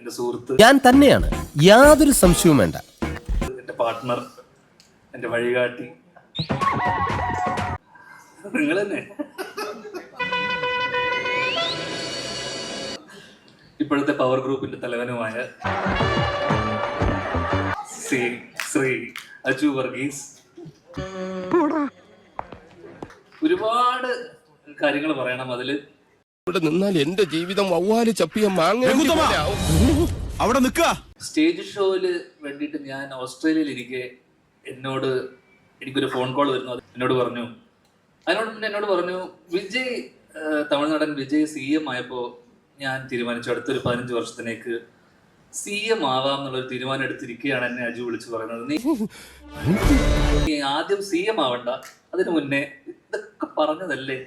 എന്റെ സുഹൃത്ത്, ഞാൻ തന്നെയാണ്, യാതൊരു സംശയവും വേണ്ട. എന്റെ പാർട്ട്ണർ, എന്റെ വഴികാട്ടി, നിങ്ങൾ തന്നെ. ഇപ്പോഴത്തെ പവർ ഗ്രൂപ്പിന്റെ തലവനുമായ ശ്രീ അജു വർഗീസ്. ഒരുപാട് കാര്യങ്ങൾ പറയണം. അതില് ഇവിടെ നിന്നാൽ എന്റെ ജീവിതം വവ്വാല് ചപ്പിയ മാങ്ങ. അവിടെ നിൽക്കുക. സ്റ്റേജ് ഷോയില് വേണ്ടിയിട്ട് ഞാൻ ഓസ്ട്രേലിയയിൽ ഇരിക്കെ എനിക്കൊരു ഫോൺ കോൾ വരുന്നു. എന്നോട് പറഞ്ഞു വിജയ്, തമിഴ്നാടൻ വിജയ് CM ആയപ്പോ ഞാൻ തീരുമാനിച്ചു അടുത്തൊരു 15 വർഷത്തിലേക്ക് CM ആവാം എന്നുള്ളൊരു തീരുമാനം എടുത്തിരിക്കുകയാണ് എന്നെ അജു വിളിച്ചു പറയുന്നത്. നീ ആദ്യം CM ആവണ്ട, അതിനു മുന്നേ ഇതൊക്കെ പറഞ്ഞതല്ലേ.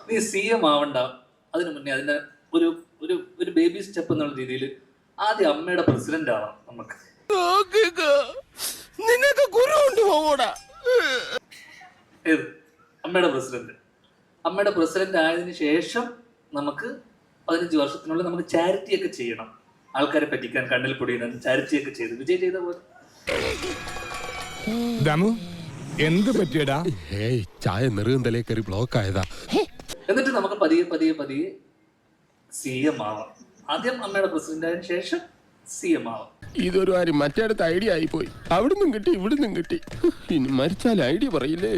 നീ CM ആവണ്ട, അതിനു മുന്നേ അതിന്റെ ഒരു ബേബി സ്റ്റെപ്പ് എന്നുള്ള രീതിയിൽ ആദ്യം അമ്മയുടെ പ്രസിഡന്റ് ആവാം നമുക്ക്. ഏത് അമ്മയുടെ പ്രസിഡന്റ് ആയതിനു ശേഷം നമുക്ക് 15 വർഷത്തിനുള്ളിൽ നമുക്ക് ചാരിറ്റി ഒക്കെ ചെയ്യണം. ആൾക്കാരെ പറ്റിക്കാൻ കണ്ണിൽ പൊടിയുന്ന ചാരിറ്റി ഒക്കെ ചെയ്ത് വിജയ് ചെയ്ത പോലെ. എന്ത് പറ്റിയടാ? ചായ നെറുകന്തലേ കയറി ബ്ലോക്ക് ആയതാ. എന്നിട്ട് നമുക്ക് പതിയെ CM ആവാം. ആദ്യം അമ്മയുടെ പ്രസിഡന്റ് ആയതിനു ശേഷം CM ആവാം. ഇതൊരു കാര്യം മറ്റേടത്ത് ഐഡിയ ആയിപ്പോയി. അവിടുന്നും കിട്ടി ഇവിടുന്നും കിട്ടി. ഇനി മരിച്ചാൽ ഐഡിയ പറയില്ലേ.